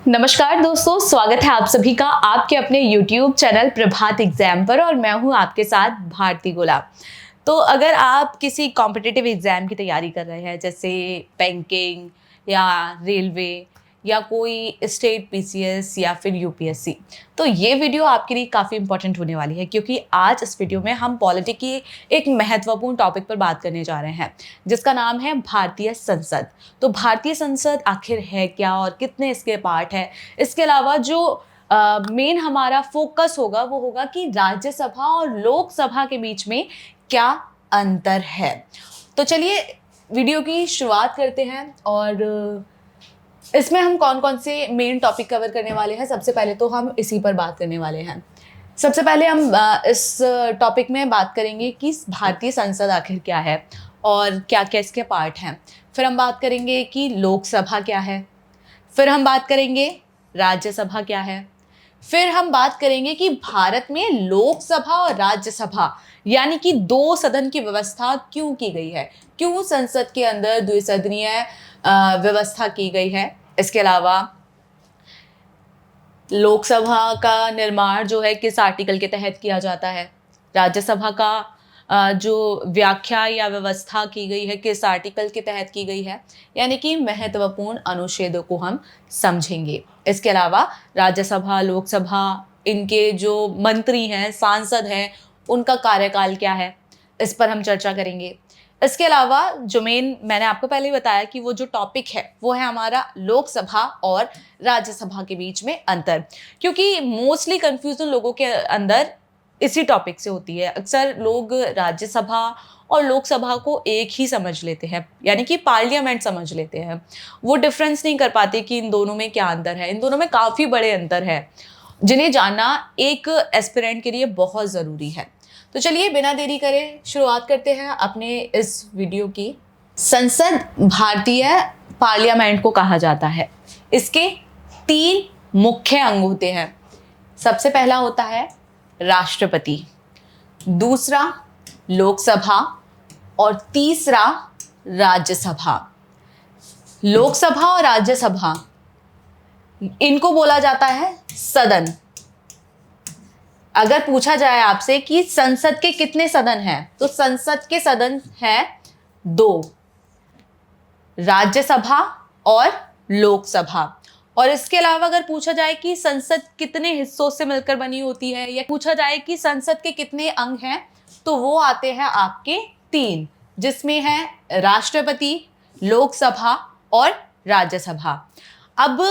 नमस्कार दोस्तों, स्वागत है आप सभी का आपके अपने YouTube चैनल प्रभात एग्जाम पर। और मैं हूं आपके साथ भारती गुलाब। तो अगर आप किसी कॉम्पिटिटिव एग्जाम की तैयारी कर रहे हैं, जैसे बैंकिंग या रेलवे या कोई स्टेट पीसीएस या फिर यूपीएससी, तो ये वीडियो आपके लिए काफ़ी इंपॉर्टेंट होने वाली है, क्योंकि आज इस वीडियो में हम पॉलिटी की एक महत्वपूर्ण टॉपिक पर बात करने जा रहे हैं, जिसका नाम है भारतीय संसद। तो भारतीय संसद आखिर है क्या और कितने इसके पार्ट है। इसके अलावा जो मेन हमारा फोकस होगा वो होगा कि राज्यसभा और लोकसभा के बीच में क्या अंतर है। तो चलिए वीडियो की शुरुआत करते हैं। और इसमें हम कौन कौन से मेन टॉपिक कवर करने वाले हैं, सबसे पहले तो हम इसी पर बात करने वाले हैं। सबसे पहले हम इस टॉपिक में बात करेंगे कि भारतीय संसद आखिर क्या है और क्या क्या इसके पार्ट हैं। फिर हम बात करेंगे कि लोकसभा क्या है। फिर हम बात करेंगे राज्यसभा क्या है। फिर हम बात करेंगे कि भारत में लोकसभा और राज्यसभा यानी कि दो सदन की व्यवस्था क्यों की गई है, क्यों संसद के अंदर द्विसदनीय व्यवस्था की गई है। इसके अलावा लोकसभा का निर्माण जो है किस आर्टिकल के तहत किया जाता है, राज्यसभा का जो व्याख्या या व्यवस्था की गई है किस आर्टिकल के तहत की गई है, यानी कि महत्वपूर्ण अनुच्छेदों को हम समझेंगे। इसके अलावा राज्यसभा लोकसभा इनके जो मंत्री हैं, सांसद हैं, उनका कार्यकाल क्या है, इस पर हम चर्चा करेंगे। इसके अलावा जो मैंने आपको पहले ही बताया कि वो जो टॉपिक है वो है हमारा लोकसभा और राज्यसभा के बीच में अंतर, क्योंकि मोस्टली कंफ्यूजन लोगों के अंदर इसी टॉपिक से होती है। अक्सर लोग राज्यसभा और लोकसभा को एक ही समझ लेते हैं, यानी कि पार्लियामेंट समझ लेते हैं। वो डिफरेंस नहीं कर पाते कि इन दोनों में क्या अंतर है। इन दोनों में काफ़ी बड़े अंतर है, जिन्हें जानना एक एस्पिरेंट के लिए बहुत ज़रूरी है। तो चलिए बिना देरी करे शुरुआत करते हैं अपने इस वीडियो की। संसद भारतीय पार्लियामेंट को कहा जाता है। इसके 3 मुख्य अंग होते हैं। सबसे पहला होता है राष्ट्रपति, दूसरा लोकसभा और तीसरा राज्यसभा। लोकसभा और राज्यसभा इनको बोला जाता है सदन। अगर पूछा जाए आपसे कि संसद के कितने सदन हैं, तो संसद के सदन हैं 2, राज्यसभा और लोकसभा। और इसके अलावा अगर पूछा जाए कि संसद कितने हिस्सों से मिलकर बनी होती है, या पूछा जाए कि संसद के कितने अंग हैं, तो वो आते हैं आपके 3, जिसमें है राष्ट्रपति, लोकसभा और राज्यसभा। अब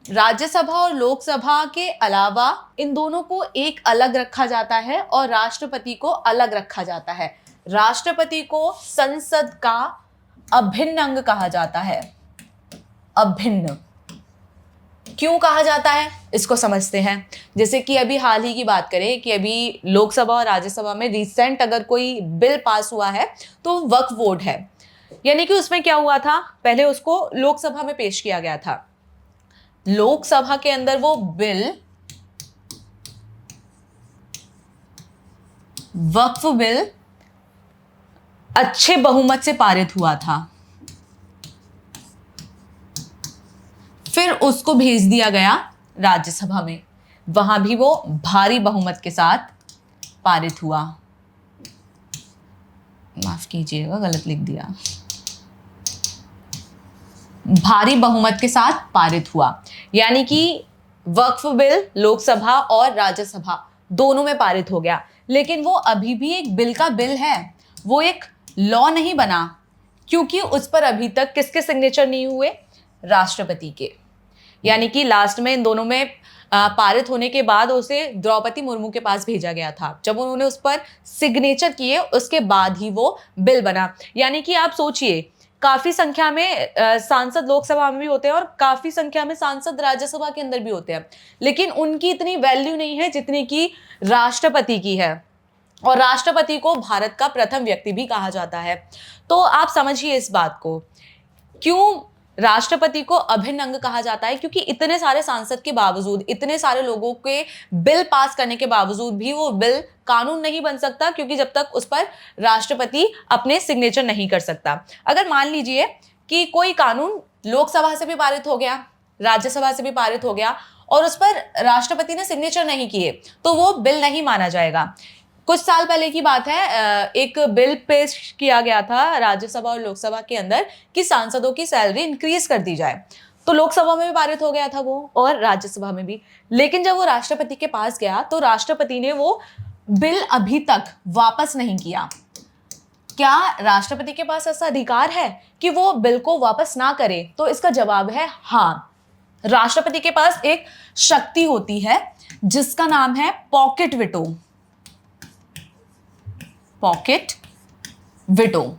राज्यसभा और लोकसभा के अलावा इन दोनों को एक अलग रखा जाता है और राष्ट्रपति को अलग रखा जाता है। राष्ट्रपति को संसद का अभिन्न अंग कहा जाता है। अभिन्न क्यों कहा जाता है, इसको समझते हैं। जैसे कि अभी हाल ही की बात करें कि अभी लोकसभा और राज्यसभा में रिसेंट अगर कोई बिल पास हुआ है तो वक्फ बोर्ड है, यानी कि उसमें क्या हुआ था, पहले उसको लोकसभा में पेश किया गया था। लोकसभा के अंदर वो बिल वक्फ बिल अच्छे बहुमत से पारित हुआ था, फिर उसको भेज दिया गया राज्यसभा में, वहां भी वो भारी बहुमत के साथ पारित हुआ। माफ कीजिएगा, गलत लिख दिया, भारी बहुमत के साथ पारित हुआ, यानी कि वक्फ बिल लोकसभा और राज्यसभा दोनों में पारित हो गया। लेकिन वो अभी भी एक बिल का बिल है, वो एक लॉ नहीं बना, क्योंकि उस पर अभी तक किसके सिग्नेचर नहीं हुए, राष्ट्रपति के। यानी कि लास्ट में इन दोनों में पारित होने के बाद उसे द्रौपदी मुर्मू के पास भेजा गया था। जब उन्होंने उस पर सिग्नेचर किए उसके बाद ही वो बिल बना। यानी कि आप सोचिए, काफी संख्या में सांसद लोकसभा में भी होते हैं और काफी संख्या में सांसद राज्यसभा के अंदर भी होते हैं, लेकिन उनकी इतनी वैल्यू नहीं है जितनी की राष्ट्रपति की है। और राष्ट्रपति को भारत का प्रथम व्यक्ति भी कहा जाता है। तो आप समझिए इस बात को, क्यों राष्ट्रपति को अभिन्न अंग कहा जाता है, क्योंकि इतने सारे सांसद के बावजूद, इतने सारे लोगों के बिल पास करने के बावजूद भी वो बिल कानून नहीं बन सकता, क्योंकि जब तक उस पर राष्ट्रपति अपने सिग्नेचर नहीं कर सकता। अगर मान लीजिए कि कोई कानून लोकसभा से भी पारित हो गया, राज्यसभा से भी पारित हो गया और उस पर राष्ट्रपति ने सिग्नेचर नहीं किए तो वो बिल नहीं माना जाएगा। कुछ साल पहले की बात है, एक बिल पेश किया गया था राज्यसभा और लोकसभा के अंदर कि सांसदों की सैलरी इंक्रीज कर दी जाए, तो लोकसभा में भी पारित हो गया था वो और राज्यसभा में भी। लेकिन जब वो राष्ट्रपति के पास गया तो राष्ट्रपति ने वो बिल अभी तक वापस नहीं किया। क्या राष्ट्रपति के पास ऐसा अधिकार है कि वो बिल को वापस ना करे? तो इसका जवाब है हाँ। राष्ट्रपति के पास एक शक्ति होती है जिसका नाम है पॉकेट विटो। पॉकेट विटो,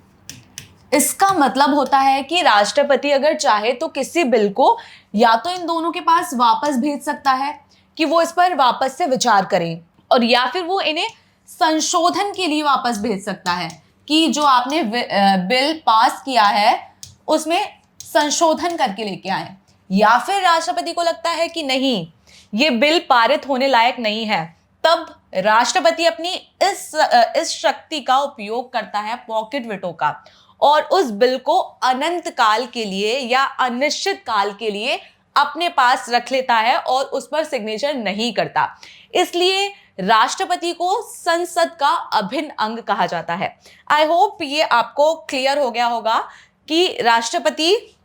इसका मतलब होता है कि राष्ट्रपति अगर चाहे तो किसी बिल को या तो इन दोनों के पास वापस भेज सकता है कि वो इस पर वापस से विचार करें, और या फिर वो इन्हें संशोधन के लिए वापस भेज सकता है कि जो आपने बिल पास किया है उसमें संशोधन करके लेके आए। या फिर राष्ट्रपति को लगता है कि नहीं, ये बिल पारित होने लायक नहीं है, तब राष्ट्रपति अपनी इस शक्ति का उपयोग करता है पॉकेट विटो का, और उस बिल को अनंत काल के लिए या अनिश्चित काल के लिए अपने पास रख लेता है और उस पर सिग्नेचर नहीं करता। इसलिए राष्ट्रपति को संसद का अभिन्न अंग कहा जाता है। आई होप ये आपको क्लियर हो गया होगा कि राष्ट्रपति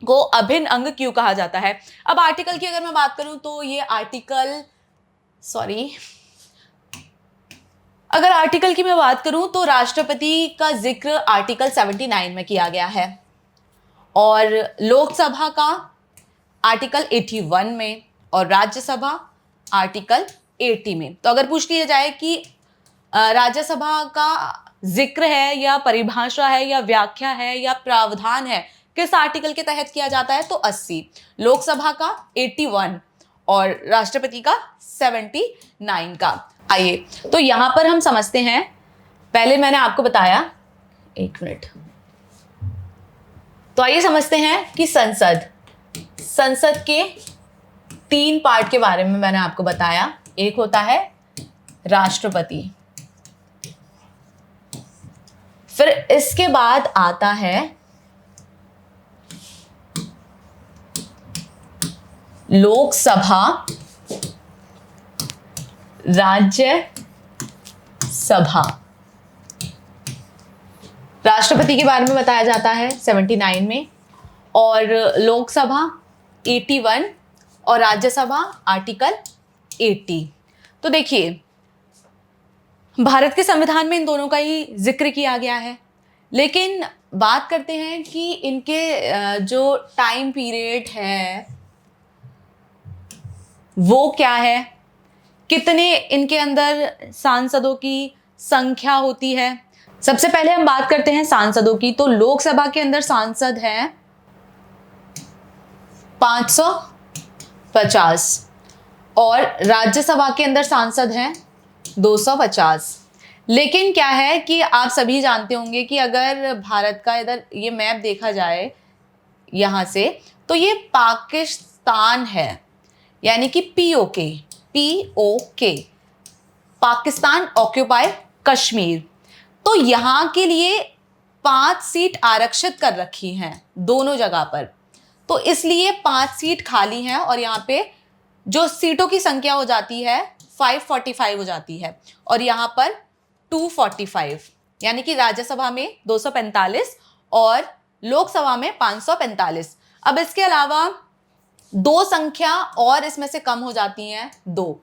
को अभिन्न अंग क्यों कहा जाता है। अब आर्टिकल की अगर मैं बात करूं तो ये अगर आर्टिकल की मैं बात करूं तो राष्ट्रपति का जिक्र आर्टिकल 79 में किया गया है और लोकसभा का आर्टिकल 81 में और राज्यसभा आर्टिकल 80 में। तो अगर पूछ लिया जाए कि राज्यसभा का जिक्र है या परिभाषा है या व्याख्या है या प्रावधान है किस आर्टिकल के तहत किया जाता है, तो 80, लोकसभा का 81 और राष्ट्रपति का 79 का। आइए तो यहां पर हम समझते हैं। पहले मैंने आपको बताया, एक मिनट, तो आइए समझते हैं कि संसद के 3 पार्ट के बारे में मैंने आपको बताया। एक होता है राष्ट्रपति, फिर इसके बाद आता है लोकसभा, राज्यसभा। राष्ट्रपति के बारे में बताया जाता है 79 में, और लोकसभा 81 और राज्यसभा आर्टिकल 80। तो देखिए भारत के संविधान में इन दोनों का ही जिक्र किया गया है, लेकिन बात करते हैं कि इनके जो टाइम पीरियड है वो क्या है, कितने इनके अंदर सांसदों की संख्या होती है। सबसे पहले हम बात करते हैं सांसदों की। तो लोकसभा के अंदर सांसद हैं 550 और राज्यसभा के अंदर सांसद हैं 250। लेकिन क्या है कि आप सभी जानते होंगे कि अगर भारत का इधर ये मैप देखा जाए यहाँ से, तो ये पाकिस्तान है, यानी कि POK, पाकिस्तान ऑक्यूपाई कश्मीर। तो यहाँ के लिए 5 सीट आरक्षित कर रखी हैं दोनों जगह पर, तो इसलिए 5 सीट खाली हैं और यहाँ पे जो सीटों की संख्या हो जाती है 545 हो जाती है और यहाँ पर 245, यानी कि राज्यसभा में 245 और लोकसभा में 545। अब इसके अलावा 2 संख्या और इसमें से कम हो जाती हैं 2।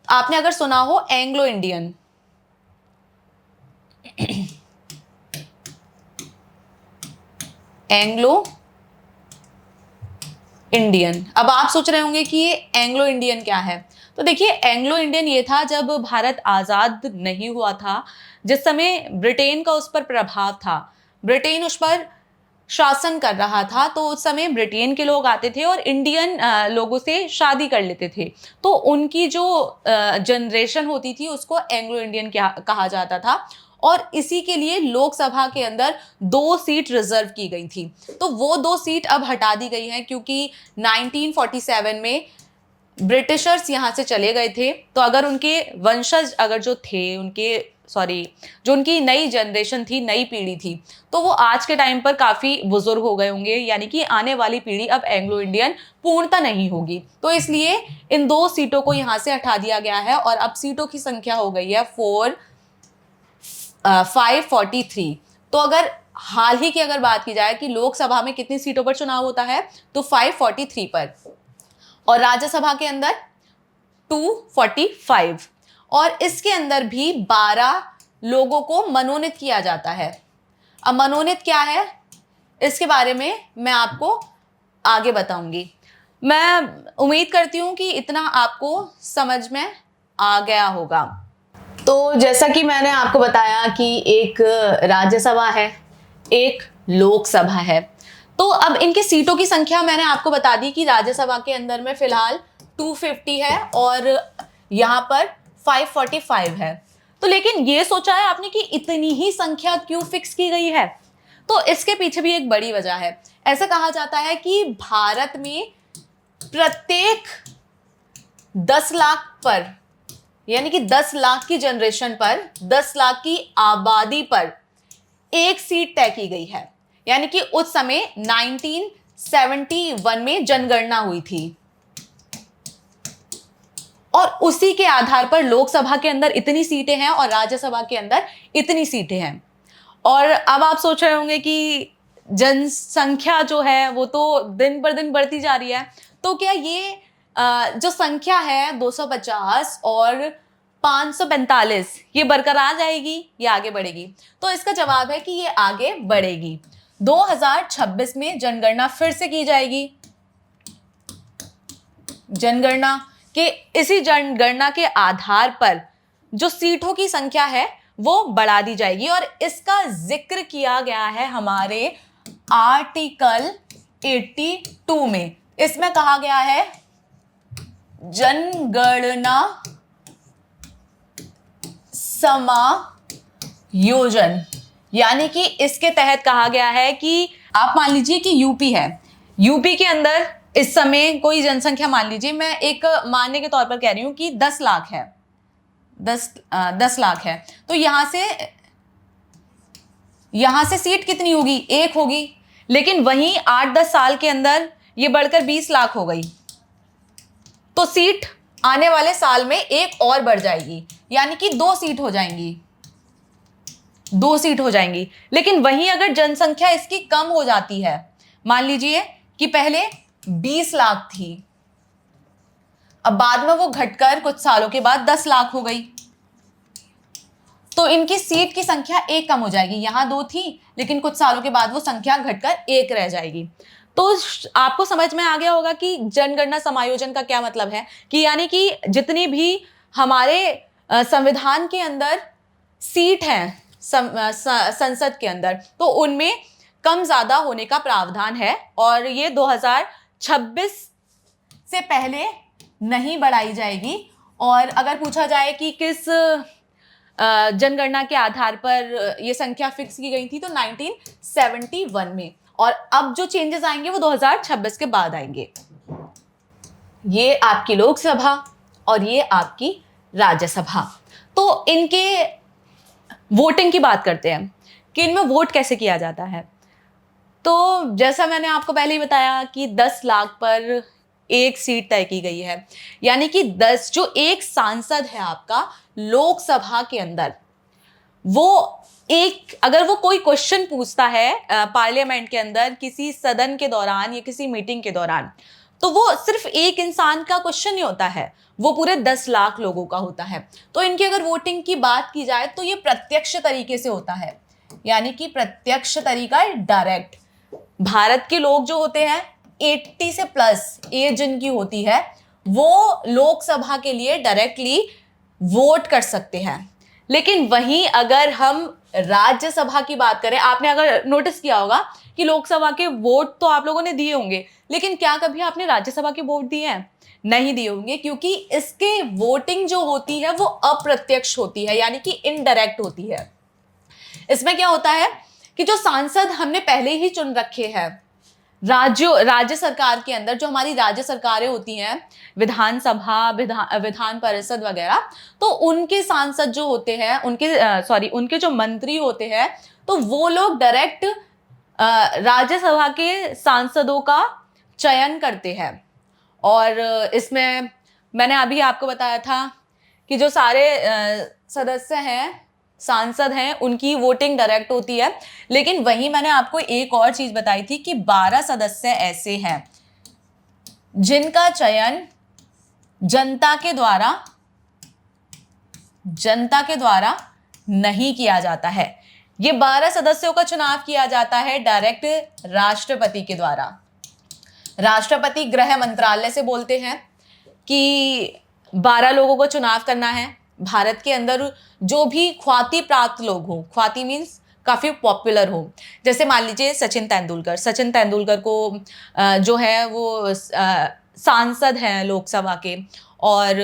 आपने अगर सुना हो एंग्लो इंडियन, एंग्लो इंडियन। अब आप सोच रहे होंगे कि ये एंग्लो इंडियन क्या है। तो देखिए एंग्लो इंडियन ये था जब भारत आज़ाद नहीं हुआ था, जिस समय ब्रिटेन का उस पर प्रभाव था, ब्रिटेन उस पर शासन कर रहा था, तो उस समय ब्रिटेन के लोग आते थे और इंडियन लोगों से शादी कर लेते थे, तो उनकी जो जनरेशन होती थी उसको एंग्लो इंडियन कहा जाता था। और इसी के लिए लोकसभा के अंदर 2 सीट रिजर्व की गई थी। तो वो 2 सीट अब हटा दी गई हैं क्योंकि 1947 में ब्रिटिशर्स यहाँ से चले गए थे। तो अगर उनके वंशज अगर जो थे, उनके सॉरी जो उनकी नई जनरेशन थी, नई पीढ़ी थी, तो वो आज के टाइम पर काफ़ी बुजुर्ग हो गए होंगे, यानी कि आने वाली पीढ़ी अब एंग्लो इंडियन पूर्णता नहीं होगी। तो इसलिए इन 2 सीटों को यहाँ से हटा दिया गया है और अब सीटों की संख्या हो गई है 543। तो अगर हाल ही की अगर बात की जाए कि लोकसभा में कितनी सीटों पर चुनाव होता है, तो 543 पर, और राज्यसभा के अंदर 245, और इसके अंदर भी 12 लोगों को मनोनीत किया जाता है। अब मनोनीत क्या है, इसके बारे में मैं आपको आगे बताऊंगी। मैं उम्मीद करती हूँ कि इतना आपको समझ में आ गया होगा। तो जैसा कि मैंने आपको बताया कि एक राज्यसभा है, एक लोकसभा है, तो अब इनके सीटों की संख्या मैंने आपको बता दी कि राज्यसभा के अंदर में फिलहाल 250 है और यहाँ पर 545 है। तो लेकिन ये सोचा है आपने कि इतनी ही संख्या क्यों फिक्स की गई है? तो इसके पीछे भी एक बड़ी वजह है। ऐसा कहा जाता है कि भारत में प्रत्येक 10 लाख पर, यानी कि 10 लाख की जनरेशन पर, 10 लाख की आबादी पर एक सीट तय की गई है। यानी कि उस समय 1971 में जनगणना हुई थी और उसी के आधार पर लोकसभा के अंदर इतनी सीटें हैं और राज्यसभा के अंदर इतनी सीटें हैं। और अब आप सोच रहे होंगे कि जनसंख्या जो है वो तो दिन पर दिन बढ़ती जा रही है, तो क्या ये जो संख्या है 250 और 545 ये बरकरार जाएगी या आगे बढ़ेगी? तो इसका जवाब है कि ये आगे बढ़ेगी। 2026 में जनगणना फिर से की जाएगी। जनगणना के इसी जनगणना के आधार पर जो सीटों की संख्या है वो बढ़ा दी जाएगी और इसका जिक्र किया गया है हमारे आर्टिकल 82 में। इसमें कहा गया है जनगणना समायोजन, यानी कि इसके तहत कहा गया है कि आप मान लीजिए कि यूपी है, यूपी के अंदर इस समय कोई जनसंख्या, मान लीजिए, मैं एक मानने के तौर पर कह रही हूं कि 10 लाख है, 10 लाख है, तो यहां से सीट कितनी होगी? 1 होगी। लेकिन वहीं 8-10 साल के अंदर ये बढ़कर 20 लाख हो गई, तो सीट आने वाले साल में 1 और बढ़ जाएगी, यानी कि 2 सीट हो जाएंगी, 2 सीट हो जाएंगी। लेकिन वहीं अगर जनसंख्या इसकी कम हो जाती है, मान लीजिए कि पहले 20 लाख थी, अब बाद में वो घटकर कुछ सालों के बाद 10 लाख हो गई, तो इनकी सीट की संख्या 1 कम हो जाएगी। यहां 2 थी, लेकिन कुछ सालों के बाद वो संख्या घटकर 1 रह जाएगी। तो आपको समझ में आ गया होगा कि जनगणना समायोजन का क्या मतलब है, कि यानी कि जितनी भी हमारे संविधान के अंदर सीट हैं संसद के अंदर, तो उनमें कम ज्यादा होने का प्रावधान है और ये 2026 से पहले नहीं बढ़ाई जाएगी। और अगर पूछा जाए कि किस जनगणना के आधार पर ये संख्या फिक्स की गई थी, तो 1971 में, और अब जो चेंजेस आएंगे वो 2026 के बाद आएंगे। ये आपकी लोकसभा और ये आपकी राज्यसभा। तो इनके वोटिंग की बात करते हैं कि इनमें वोट कैसे किया जाता है। तो जैसा मैंने आपको पहले ही बताया कि 10 लाख पर एक सीट तय की गई है, यानी कि 10 जो एक सांसद है आपका लोकसभा के अंदर, वो एक, अगर वो कोई क्वेश्चन पूछता है पार्लियामेंट के अंदर किसी सदन के दौरान या किसी मीटिंग के दौरान, तो वो सिर्फ एक इंसान का क्वेश्चन नहीं होता है, वो पूरे 10 लाख लोगों का होता है। तो इनकी अगर वोटिंग की बात की जाए तो ये प्रत्यक्ष तरीके से होता है, यानी कि प्रत्यक्ष तरीका डायरेक्ट। भारत के लोग जो होते हैं 80 से प्लस एज जिनकी होती है, वो लोकसभा के लिए डायरेक्टली वोट कर सकते हैं। लेकिन वहीं अगर हम राज्यसभा की बात करें, आपने अगर नोटिस किया होगा कि लोकसभा के वोट तो आप लोगों ने दिए होंगे, लेकिन क्या कभी आपने राज्यसभा के वोट दिए हैं? नहीं दिए होंगे, क्योंकि इसके वोटिंग जो होती है वो अप्रत्यक्ष होती है, यानी कि इनडायरेक्ट होती है। इसमें क्या होता है कि जो सांसद हमने पहले ही चुन रखे हैं राज्य सरकार के अंदर जो हमारी राज्य सरकारें होती हैं, विधानसभा, विधान परिषद वगैरह, तो उनके सांसद जो होते हैं, उनके जो मंत्री होते हैं, तो वो लोग डायरेक्ट राज्यसभा के सांसदों का चयन करते हैं। और इसमें मैंने अभी आपको बताया था कि जो सारे सदस्य हैं, सांसद हैं, उनकी वोटिंग डायरेक्ट होती है। लेकिन वहीं मैंने आपको एक और चीज बताई थी कि 12 सदस्य ऐसे हैं जिनका चयन जनता के द्वारा नहीं किया जाता है। ये 12 सदस्यों का चुनाव किया जाता है डायरेक्ट राष्ट्रपति के द्वारा। राष्ट्रपति गृह मंत्रालय से बोलते हैं कि 12 लोगों को चुनाव करना है। भारत के अंदर जो भी ख्याति प्राप्त लोग हों, ख्याति मीन्स काफी पॉपुलर हो, जैसे मान लीजिए सचिन तेंदुलकर को जो है वो सांसद हैं लोकसभा के, और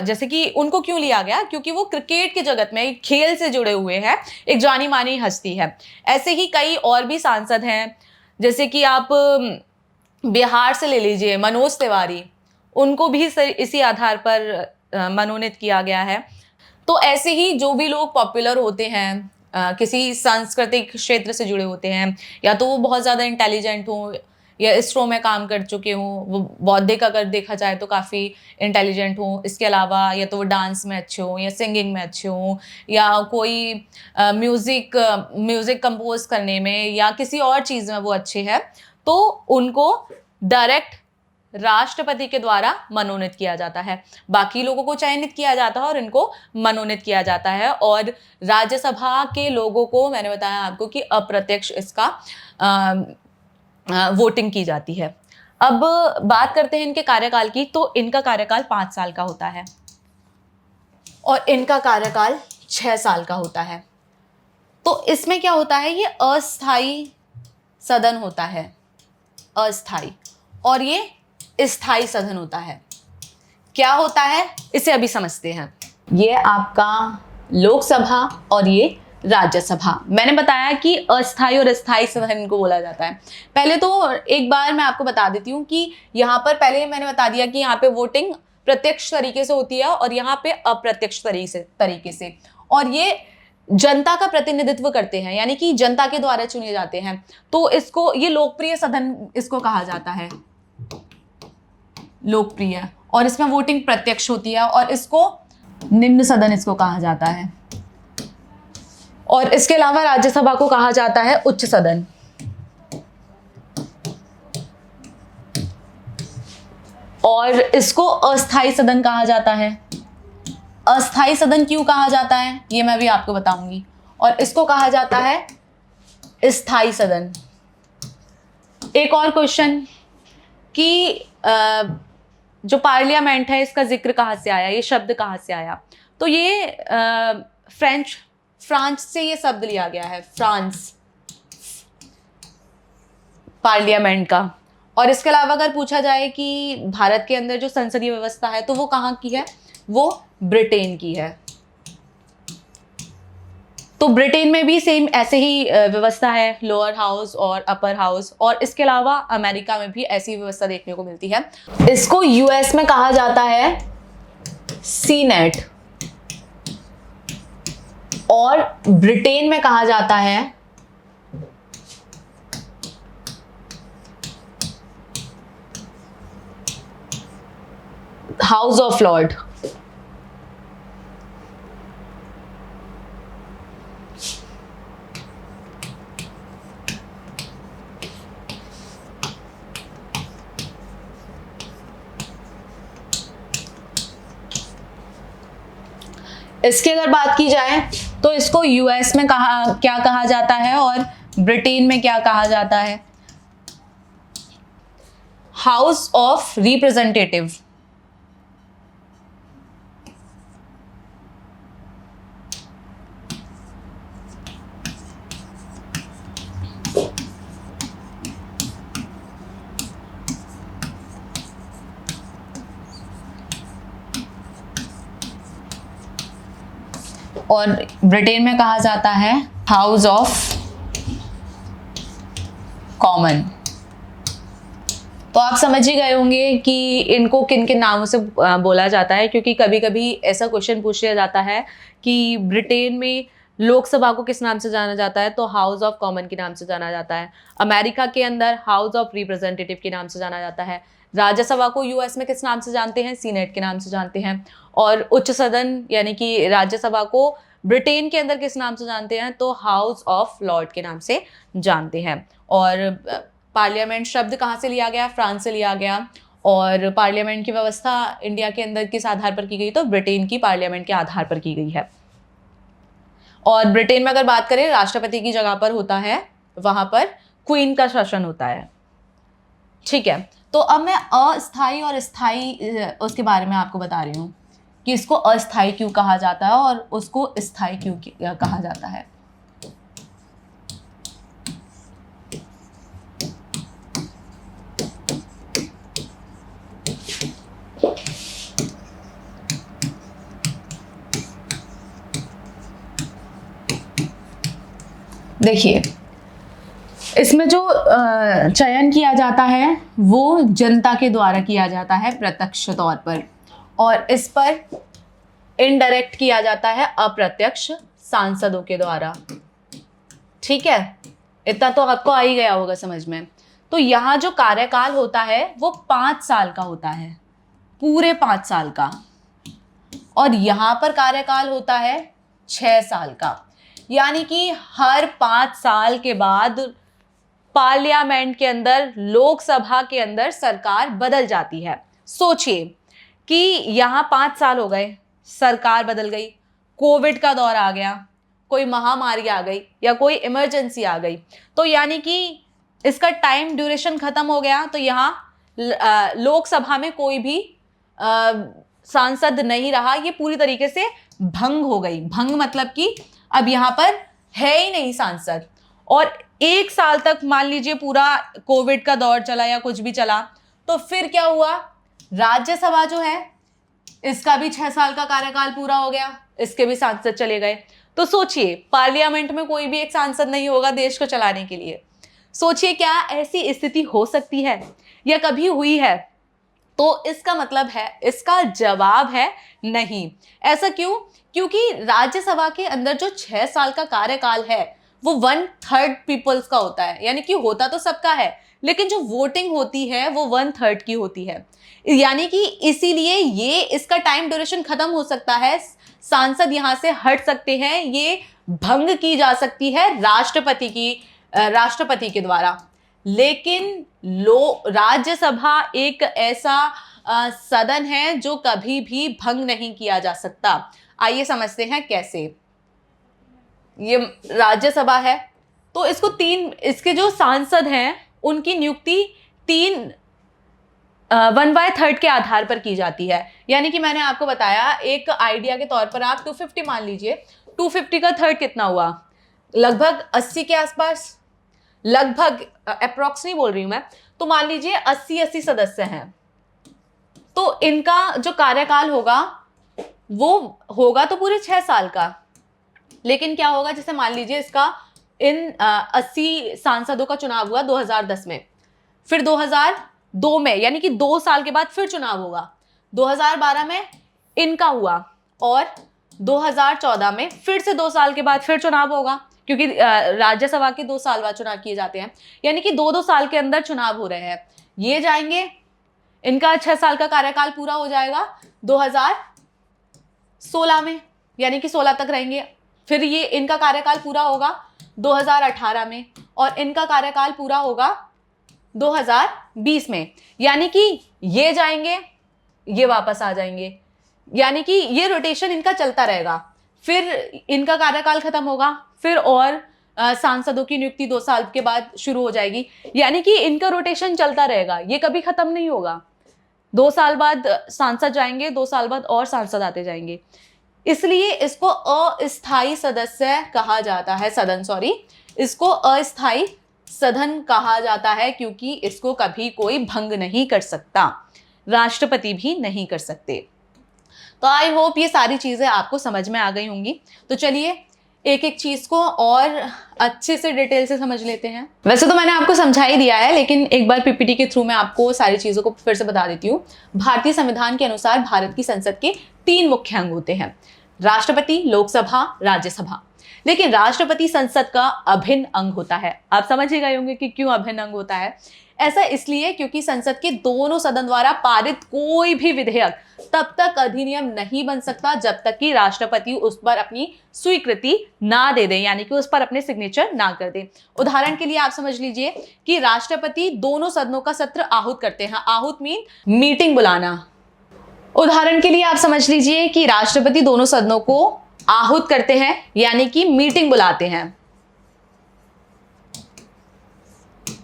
जैसे कि उनको क्यों लिया गया, क्योंकि वो क्रिकेट के जगत में खेल से जुड़े हुए हैं, एक जानी मानी हस्ती है। ऐसे ही कई और भी सांसद हैं, जैसे कि आप बिहार से ले लीजिए मनोज तिवारी, उनको भी इसी आधार पर मनोनीत किया गया है। तो ऐसे ही जो भी लोग पॉपुलर होते हैं, किसी सांस्कृतिक क्षेत्र से जुड़े होते हैं, या तो वो बहुत ज़्यादा इंटेलिजेंट हों, या इसरो में काम कर चुके हों, वो बौद्धिक अगर देखा जाए तो काफ़ी इंटेलिजेंट हों, इसके अलावा या तो वो डांस में अच्छे हों, या सिंगिंग में अच्छे हों, या कोई म्यूज़िक कंपोज करने में या किसी और चीज़ में वो अच्छे हैं, तो उनको डायरेक्ट राष्ट्रपति के द्वारा मनोनीत किया जाता है। बाकी लोगों को चयनित किया जाता है और इनको मनोनीत किया जाता है। और राज्यसभा के लोगों को मैंने बताया आपको कि अप्रत्यक्ष इसका वोटिंग की जाती है। अब बात करते हैं इनके कार्यकाल की, तो इनका कार्यकाल 5 साल का होता है और इनका कार्यकाल 6 साल का होता है। तो इसमें क्या होता है, ये अस्थाई सदन होता है, अस्थाई, और ये स्थायी सदन होता है। क्या होता है इसे अभी समझते हैं। ये आपका लोकसभा और ये राज्यसभा। मैंने बताया कि अस्थायी और स्थायी सदन को बोला जाता है। पहले तो एक बार मैं आपको बता देती हूँ कि यहाँ पर पहले मैंने बता दिया कि यहाँ पे वोटिंग प्रत्यक्ष तरीके से होती है और यहाँ पे अप्रत्यक्ष तरीके से, और ये जनता का प्रतिनिधित्व करते हैं, यानी कि जनता के द्वारा चुने जाते हैं। तो इसको, ये लोकप्रिय सदन इसको कहा जाता है, लोकप्रिय, और इसमें वोटिंग प्रत्यक्ष होती है, और इसको निम्न सदन इसको कहा जाता है। और इसके अलावा राज्यसभा को कहा जाता है उच्च सदन। और इसको अस्थायी सदन कहा जाता है। अस्थायी सदन क्यों कहा जाता है ये मैं भी आपको बताऊंगी। और इसको कहा जाता है स्थायी सदन। एक और क्वेश्चन कि जो पार्लियामेंट है इसका जिक्र कहाँ से आया, ये शब्द कहाँ से आया, तो ये फ्रांस से ये शब्द लिया गया है, फ्रांस, पार्लियामेंट का। और इसके अलावा अगर पूछा जाए कि भारत के अंदर जो संसदीय व्यवस्था है तो वो कहाँ की है, वो ब्रिटेन की है। तो ब्रिटेन में भी सेम ऐसे ही व्यवस्था है, लोअर हाउस और अपर हाउस। और इसके अलावा अमेरिका में भी ऐसी व्यवस्था देखने को मिलती है। इसको यूएस में कहा जाता है सीनेट, और ब्रिटेन में कहा जाता है हाउस ऑफ लॉर्ड। इसकी अगर बात की जाए तो इसको यूएस में क्या कहा जाता है और ब्रिटेन में क्या कहा जाता है, हाउस ऑफ रिप्रेजेंटेटिव। और ब्रिटेन में कहा जाता है हाउस ऑफ कॉमन। तो आप समझ ही गए होंगे कि इनको किन किन नामों से बोला जाता है, क्योंकि कभी कभी ऐसा क्वेश्चन पूछ लिया जाता है कि ब्रिटेन में लोकसभा को किस नाम से जाना जाता है, तो हाउस ऑफ कॉमन के नाम से जाना जाता है। अमेरिका के अंदर हाउस ऑफ रिप्रेजेंटेटिव के नाम से जाना जाता है। राज्यसभा को यूएस में किस नाम से जानते हैं, सीनेट के नाम से जानते हैं। और उच्च सदन यानी कि राज्यसभा को ब्रिटेन के अंदर किस नाम से जानते हैं, तो हाउस ऑफ लॉर्ड के नाम से जानते हैं। और पार्लियामेंट शब्द कहाँ से लिया गया, फ्रांस से लिया गया। और पार्लियामेंट की व्यवस्था इंडिया के अंदर किस आधार पर की गई, तो ब्रिटेन की पार्लियामेंट के आधार पर की गई है। और ब्रिटेन में अगर बात करें, राष्ट्रपति की जगह पर होता है, वहां पर क्वीन का शासन होता है। ठीक है, तो अब मैं अस्थाई और स्थाई उसके बारे में आपको बता रही हूँ कि इसको अस्थाई क्यों कहा जाता है और उसको स्थाई क्यों कहा जाता है। देखिए, इसमें जो चयन किया जाता है वो जनता के द्वारा किया जाता है प्रत्यक्ष तौर पर, और इस पर इनडायरेक्ट किया जाता है अप्रत्यक्ष सांसदों के द्वारा। ठीक है, इतना तो आपको आ ही गया होगा समझ में। तो यहाँ जो कार्यकाल होता है वो 5 साल का होता है, पूरे 5 साल का। और यहाँ पर कार्यकाल होता है 6 साल का, यानी कि हर 5 साल के बाद पार्लियामेंट के अंदर, लोकसभा के अंदर सरकार बदल जाती है। सोचिए कि यहाँ 5 साल हो गए, सरकार बदल गई, कोविड का दौर आ गया, कोई महामारी आ गई या कोई इमरजेंसी आ गई, तो यानी कि इसका टाइम ड्यूरेशन खत्म हो गया। तो यहाँ लोकसभा में कोई भी सांसद नहीं रहा, ये पूरी तरीके से भंग हो गई। भंग मतलब कि अब यहाँ पर है ही नहीं सांसद। और 1 साल तक मान लीजिए पूरा कोविड का दौर चला या कुछ भी चला, तो फिर क्या हुआ, राज्यसभा जो है इसका भी 6 साल का कार्यकाल पूरा हो गया, इसके भी सांसद चले गए। तो सोचिए, पार्लियामेंट में कोई भी एक सांसद नहीं होगा देश को चलाने के लिए। सोचिए, क्या ऐसी स्थिति हो सकती है या कभी हुई है? तो इसका मतलब है, इसका जवाब है नहीं। ऐसा क्यों? क्योंकि राज्यसभा के अंदर जो 6 साल का कार्यकाल है वो 1/3 पीपल्स का होता है, यानी कि होता तो सबका है, लेकिन जो वोटिंग होती है वो 1/3 की होती है। यानी कि इसीलिए ये इसका टाइम ड्यूरेशन खत्म हो सकता है, सांसद यहां से हट सकते हैं, ये भंग की जा सकती है राष्ट्रपति के द्वारा। लेकिन राज्यसभा एक ऐसा सदन है जो कभी भी भंग नहीं किया जा सकता। आइए समझते हैं कैसे। ये राज्यसभा है, तो इसके जो सांसद हैं उनकी नियुक्ति 1/3 के आधार पर की जाती है। यानी कि मैंने आपको बताया, एक आइडिया के तौर पर आप 250 मान लीजिए, 250 का थर्ड कितना हुआ, लगभग 80 के आसपास, लगभग अप्रोक्स नहीं बोल रही हूं मैं, तो मान लीजिए 80 सदस्य हैं, तो इनका जो कार्यकाल होगा वो होगा तो पूरे 6 साल का। लेकिन क्या होगा, जैसे मान लीजिए इसका इन 80 सांसदों का चुनाव हुआ 2010 में, फिर 2002 में, यानी कि 2 साल के बाद फिर चुनाव होगा, 2012 में इनका हुआ, और 2014 में फिर से 2 साल के बाद फिर चुनाव होगा, क्योंकि राज्यसभा के 2 साल बाद चुनाव किए जाते हैं। यानी कि 2-2 साल के अंदर चुनाव हो रहे हैं। ये जाएंगे, इनका 6 साल का कार्यकाल पूरा हो जाएगा 2016 में, यानी कि 16 तक रहेंगे। फिर ये इनका कार्यकाल पूरा होगा 2018 में, और इनका कार्यकाल पूरा होगा 2020 में। यानी कि ये जाएंगे, ये वापस आ जाएंगे, यानी कि ये रोटेशन इनका चलता रहेगा। फिर इनका कार्यकाल खत्म होगा, फिर और सांसदों की नियुक्ति 2 साल के बाद शुरू हो जाएगी। यानी कि इनका रोटेशन चलता रहेगा, ये कभी खत्म नहीं होगा। 2 साल बाद सांसद जाएंगे, 2 साल बाद और सांसद आते जाएंगे। इसलिए इसको अस्थायी सदस्य कहा जाता है, इसको अस्थायी सदन कहा जाता है, क्योंकि इसको कभी कोई भंग नहीं कर सकता, राष्ट्रपति भी नहीं कर सकते। तो आई होप ये सारी चीजें आपको समझ में आ गई होंगी। तो चलिए एक एक चीज को और अच्छे से डिटेल से समझ लेते हैं। वैसे तो मैंने आपको समझा ही दिया है, लेकिन एक बार पीपीटी के थ्रू मैं आपको सारी चीजों को फिर से बता देती हूँ। भारतीय संविधान के अनुसार भारत की संसद के 3 मुख्य अंग होते हैं, राष्ट्रपति, लोकसभा, राज्यसभा। लेकिन राष्ट्रपति संसद का अभिन्न अंग होता है। आप समझ ही गए होंगे कि क्यों अभिन्न अंग होता है। ऐसा इसलिए क्योंकि संसद के दोनों सदन द्वारा पारित कोई भी विधेयक तब तक अधिनियम नहीं बन सकता जब तक कि राष्ट्रपति उस पर अपनी स्वीकृति ना दे दे, यानी कि उस पर अपने सिग्नेचर ना कर दे। उदाहरण के लिए आप समझ लीजिए कि राष्ट्रपति दोनों सदनों का सत्र आहूत करते हैं। आहूत मीन मीटिंग बुलाना। उदाहरण के लिए आप समझ लीजिए कि राष्ट्रपति दोनों सदनों को आहूत करते हैं, यानी कि मीटिंग बुलाते हैं,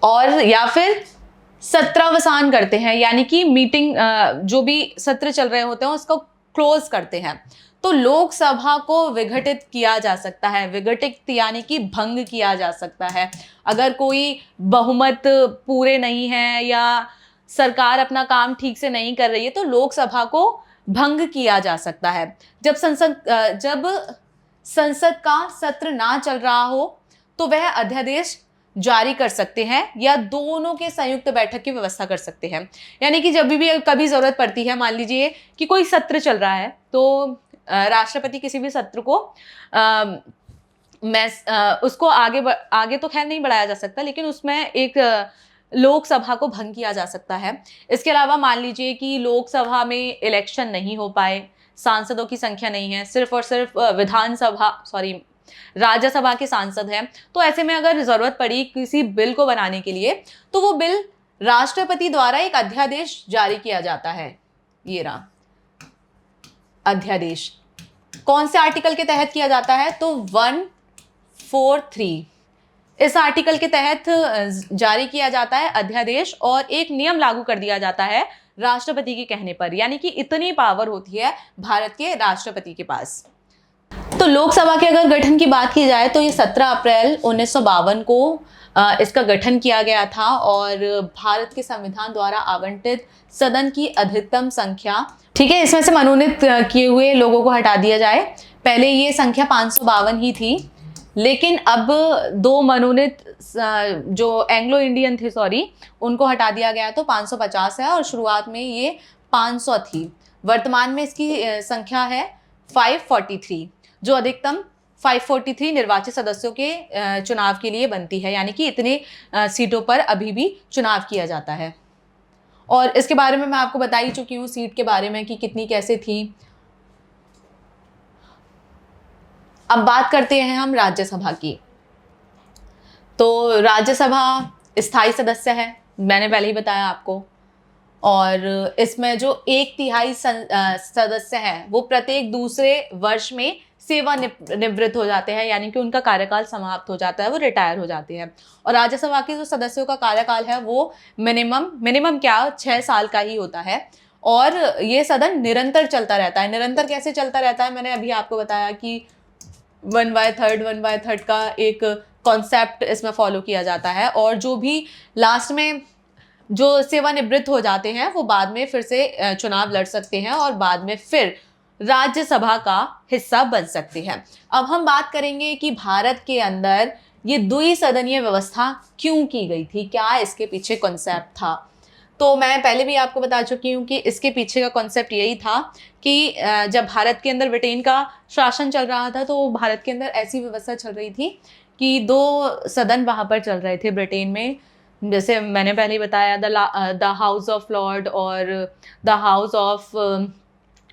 और या फिर सत्रावसान करते हैं, यानी कि मीटिंग जो भी सत्र चल रहे होते हैं उसको क्लोज करते हैं। तो लोकसभा को विघटित किया जा सकता है। विघटित यानी कि भंग किया जा सकता है। अगर कोई बहुमत पूरे नहीं है या सरकार अपना काम ठीक से नहीं कर रही है तो लोकसभा को भंग किया जा सकता है। जब संसद का सत्र ना चल रहा हो तो वह अध्यादेश जारी कर सकते हैं या दोनों के संयुक्त बैठक की व्यवस्था कर सकते हैं। यानी कि जब भी कभी जरूरत पड़ती है, मान लीजिए कि कोई सत्र चल रहा है तो राष्ट्रपति किसी भी सत्र को उसको आगे तो खैर नहीं बढ़ाया जा सकता, लेकिन उसमें एक लोकसभा को भंग किया जा सकता है। इसके अलावा मान लीजिए कि लोकसभा में इलेक्शन नहीं हो पाए, सांसदों की संख्या नहीं है, सिर्फ और सिर्फ राज्यसभा के सांसद हैं, तो ऐसे में अगर जरूरत पड़ी किसी बिल को बनाने के लिए तो वो बिल राष्ट्रपति द्वारा एक अध्यादेश जारी किया जाता है। ये रहा अध्यादेश। कौन से आर्टिकल के तहत किया जाता है? तो 143 इस आर्टिकल के तहत जारी किया जाता है अध्यादेश, और एक नियम लागू कर दिया जाता है राष्ट्रपति के कहने पर। यानी कि इतनी पावर होती है भारत के राष्ट्रपति के पास। तो लोकसभा के अगर गठन की बात की जाए तो ये 17 अप्रैल 1952 को इसका गठन किया गया था, और भारत के संविधान द्वारा आवंटित सदन की अधिकतम संख्या, ठीक है, इसमें से मनोनीत किए हुए लोगों को हटा दिया जाए। पहले ये संख्या 552 ही थी, लेकिन अब 2 मनोनीत जो एंग्लो इंडियन थे उनको हटा दिया गया तो 550 है, और शुरुआत में ये 500 थी। वर्तमान में इसकी संख्या है 543, जो अधिकतम 543 निर्वाचित सदस्यों के चुनाव के लिए बनती है। यानी कि इतने सीटों पर अभी भी चुनाव किया जाता है। और इसके बारे में मैं आपको बता ही चुकी हूँ सीट के बारे में कि कितनी कैसे थी। अब बात करते हैं हम राज्यसभा की। तो राज्यसभा स्थायी सदस्य है, मैंने पहले ही बताया आपको, और इसमें जो 1/3 सदस्य हैं वो प्रत्येक दूसरे वर्ष में सेवानिवृत्त हो जाते हैं, यानी कि उनका कार्यकाल समाप्त हो जाता है, वो रिटायर हो जाते हैं। और राज्यसभा के जो सदस्यों का कार्यकाल है वो मिनिमम क्या 6 साल का ही होता है, और ये सदन निरंतर चलता रहता है। निरंतर कैसे चलता रहता है? मैंने अभी आपको बताया कि 1/3 का एक कॉन्सेप्ट इसमें फॉलो किया जाता है, और जो भी लास्ट में जो सेवानिवृत्त हो जाते हैं वो बाद में फिर से चुनाव लड़ सकते हैं और बाद में फिर राज्यसभा का हिस्सा बन सकते हैं। अब हम बात करेंगे कि भारत के अंदर ये द्विसदनीय व्यवस्था क्यों की गई थी, क्या इसके पीछे कॉन्सेप्ट था। तो मैं पहले भी आपको बता चुकी हूँ कि इसके पीछे का कॉन्सेप्ट यही था कि जब भारत के अंदर ब्रिटेन का शासन चल रहा था तो भारत के अंदर ऐसी व्यवस्था चल रही थी कि 2 सदन वहाँ पर चल रहे थे ब्रिटेन में। जैसे मैंने पहले ही बताया, द हाउस ऑफ लॉर्ड और द हाउस ऑफ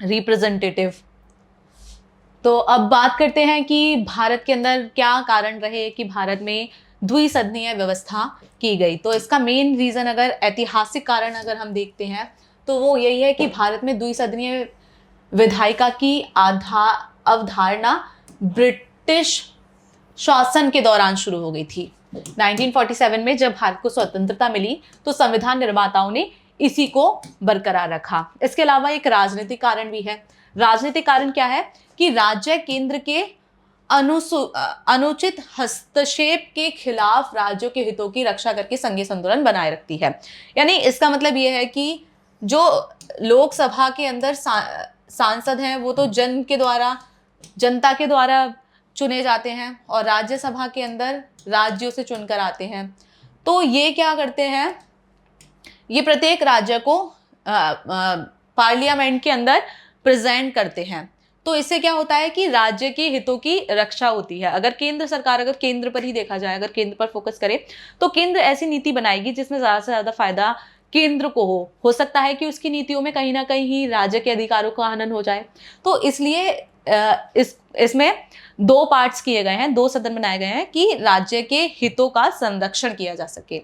रिप्रेजेंटेटिव। तो अब बात करते हैं कि भारत के अंदर क्या कारण रहे कि भारत में द्विसदनीय व्यवस्था की गई। तो इसका मेन रीज़न, अगर ऐतिहासिक कारण अगर हम देखते हैं तो वो यही है कि भारत में द्विसदनीय विधायिका की अवधारणा ब्रिटिश शासन के दौरान शुरू हो गई थी। 1947 में जब भारत को स्वतंत्रता मिली तो संविधान निर्माताओं ने इसी को बरकरार रखा। इसके अलावा एक राजनीतिक कारण भी है। राजनीतिक कारण क्या है कि राज्य केंद्र के अनुचित हस्तक्षेप के खिलाफ राज्यों के हितों की रक्षा करके संघीय संतुलन बनाए रखती है। यानी इसका मतलब यह है कि जो लोकसभा के अंदर सांसद हैं वो तो जनता के द्वारा चुने जाते हैं और राज्यसभा के अंदर राज्यों से चुनकर आते हैं। तो ये क्या करते हैं, ये प्रत्येक राज्य को पार्लियामेंट के अंदर प्रेजेंट करते हैं। तो इससे क्या होता है कि राज्य के हितों की रक्षा होती है। अगर केंद्र सरकार, अगर केंद्र पर ही देखा जाए, अगर केंद्र पर फोकस करे तो केंद्र ऐसी नीति बनाएगी जिसमें ज़्यादा से ज़्यादा फायदा केंद्र को हो सकता है कि उसकी नीतियों में कहीं ना कहीं राज्य के अधिकारों का हनन हो जाए। तो इसलिए इसमें दो पार्ट्स किए गए हैं, दो सदन बनाए गए हैं कि राज्य के हितों का संरक्षण किया जा सके।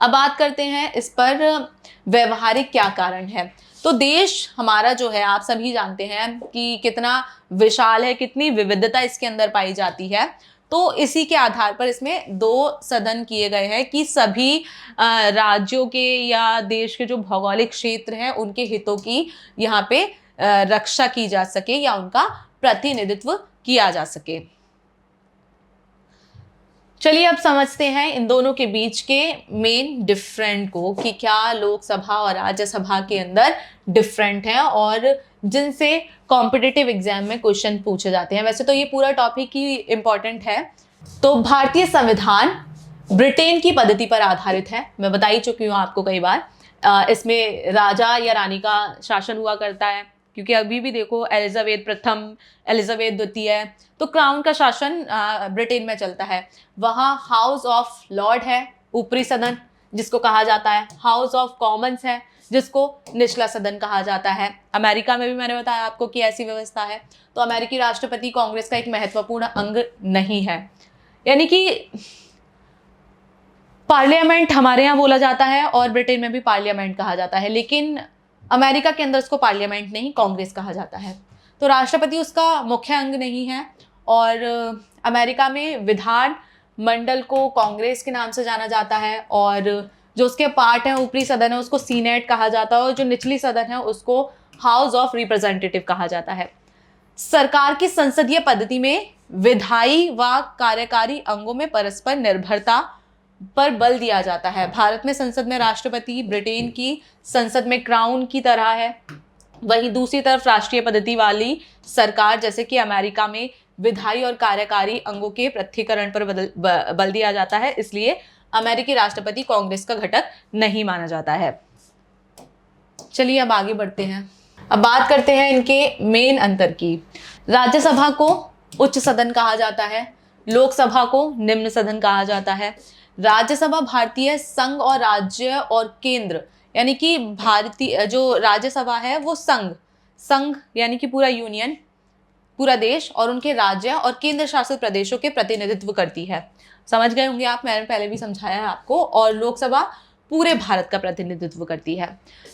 अब बात करते हैं इस पर व्यवहारिक क्या कारण है। तो देश हमारा जो है, आप सभी जानते हैं कि कितना विशाल है, कितनी विविधता इसके अंदर पाई जाती है। तो इसी के आधार पर इसमें दो सदन किए गए हैं कि सभी राज्यों के या देश के जो भौगोलिक क्षेत्र हैं उनके हितों की यहाँ पे रक्षा की जा सके या उनका प्रतिनिधित्व किया जा सके। चलिए अब समझते हैं इन दोनों के बीच के मेन डिफरेंट को कि क्या लोकसभा और राज्यसभा के अंदर डिफरेंट है और जिनसे कॉम्पिटिटिव एग्जाम में क्वेश्चन पूछे जाते हैं। वैसे तो ये पूरा टॉपिक ही इम्पॉर्टेंट है। तो भारतीय संविधान ब्रिटेन की पद्धति पर आधारित है, मैं बता ही चुकी हूँ आपको कई बार। इसमें राजा या रानी का शासन हुआ करता है, क्योंकि अभी भी देखो एलिजाबेथ प्रथम, एलिजाबेथ द्वितीय, तो क्राउन का शासन ब्रिटेन में चलता है। वहाँ हाउस ऑफ लॉर्ड है, ऊपरी सदन जिसको कहा जाता है, हाउस ऑफ कॉमन्स है जिसको निचला सदन कहा जाता है। अमेरिका में भी मैंने बताया आपको कि ऐसी व्यवस्था है। तो अमेरिकी राष्ट्रपति कांग्रेस का एक महत्वपूर्ण अंग नहीं है, यानी कि पार्लियामेंट हमारे यहाँ बोला जाता है और ब्रिटेन में भी पार्लियामेंट कहा जाता है, लेकिन अमेरिका के अंदर उसको पार्लियामेंट नहीं, कांग्रेस कहा जाता है। तो राष्ट्रपति उसका मुख्य अंग नहीं है। और अमेरिका में विधान मंडल को कांग्रेस के नाम से जाना जाता है, और जो उसके पार्ट हैं, ऊपरी सदन है, उसको सीनेट कहा जाता है, और जो निचली सदन है उसको हाउस ऑफ रिप्रेजेंटेटिव कहा जाता है। सरकार की संसदीय पद्धति में विधायी व कार्यकारी अंगों में परस्पर निर्भरता पर बल दिया जाता है। भारत में संसद में राष्ट्रपति ब्रिटेन की संसद में क्राउन की तरह है, वहीं दूसरी तरफ राष्ट्रीय पद्धति वाली सरकार जैसे कि अमेरिका में विधायी और कार्यकारी अंगों के पृथक्करण पर बल दिया जाता है। इसलिए अमेरिकी राष्ट्रपति कांग्रेस का घटक नहीं माना जाता है। चलिए अब आगे बढ़ते हैं। अब बात करते हैं इनके मेन अंतर की। राज्यसभा को उच्च सदन कहा जाता है, लोकसभा को निम्न सदन कहा जाता है। राज्यसभा भारतीय संघ और राज्य और केंद्र, यानी कि भारतीय जो राज्यसभा है वो संघ यानी कि पूरा यूनियन, पूरा देश, और उनके राज्य और केंद्र शासित प्रदेशों के प्रतिनिधित्व करती है। समझ गए होंगे आप, मैंने पहले भी समझाया है आपको। और लोकसभा पूरे भारत का प्रतिनिधित्व करती है।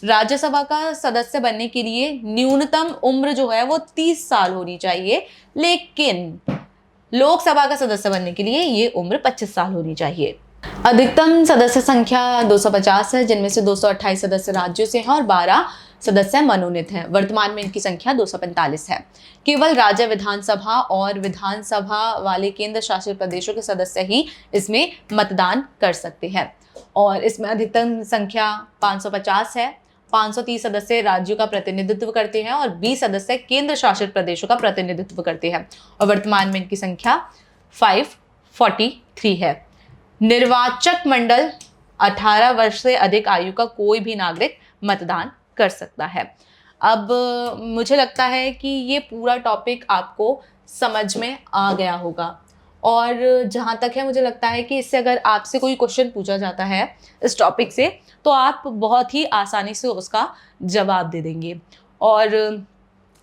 राज्यसभा का सदस्य बनने के लिए न्यूनतम उम्र जो है वो 30 साल होनी चाहिए, लेकिन लोकसभा का सदस्य बनने के लिए ये उम्र 25 साल होनी चाहिए। अधिकतम सदस्य संख्या 250 है, जिनमें से 228 सदस्य राज्यों से हैं और 12 सदस्य मनोनीत हैं। वर्तमान में इनकी संख्या 245 है। केवल राज्य विधानसभा और विधानसभा वाले केंद्र शासित प्रदेशों के सदस्य ही इसमें मतदान कर सकते हैं, और इसमें अधिकतम संख्या 550 है। 530 सदस्य राज्यों का प्रतिनिधित्व करते हैं और 20 सदस्य केंद्र शासित प्रदेशों का प्रतिनिधित्व करते हैं, और वर्तमान में इनकी संख्या 543 है। निर्वाचक मंडल 18 वर्ष से अधिक आयु का कोई भी नागरिक मतदान कर सकता है। अब मुझे लगता है कि ये पूरा टॉपिक आपको समझ में आ गया होगा, और जहाँ तक है मुझे लगता है कि इससे अगर आपसे कोई क्वेश्चन पूछा जाता है इस टॉपिक से तो आप बहुत ही आसानी से उसका जवाब दे देंगे। और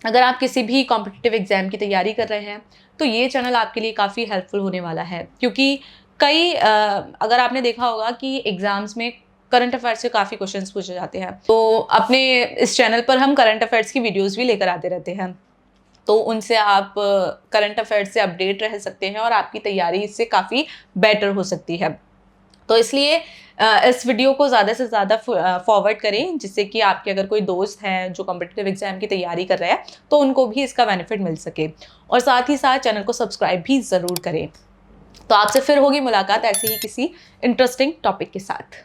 अगर आप किसी भी कॉम्पिटिटिव एग्जाम की तैयारी कर रहे हैं तो ये चैनल आपके लिए काफ़ी हेल्पफुल होने वाला है, क्योंकि अगर आपने देखा होगा कि एग्जाम्स में करंट अफेयर्स से काफ़ी क्वेश्चंस पूछे जाते हैं। तो अपने इस चैनल पर हम करंट अफेयर्स की वीडियोस भी लेकर आते रहते हैं, तो उनसे आप करंट अफेयर्स से अपडेट रह सकते हैं और आपकी तैयारी इससे काफ़ी बेटर हो सकती है। तो इसलिए इस वीडियो को ज़्यादा से ज़्यादा फॉरवर्ड करें, जिससे कि आपके अगर कोई दोस्त हैं जो कॉम्पिटिटिव एग्जाम की तैयारी कर रहे हैं तो उनको भी इसका बेनिफिट मिल सके, और साथ ही साथ चैनल को सब्सक्राइब भी ज़रूर करें। तो आपसे फिर होगी मुलाकात ऐसे ही किसी इंटरेस्टिंग टॉपिक के साथ।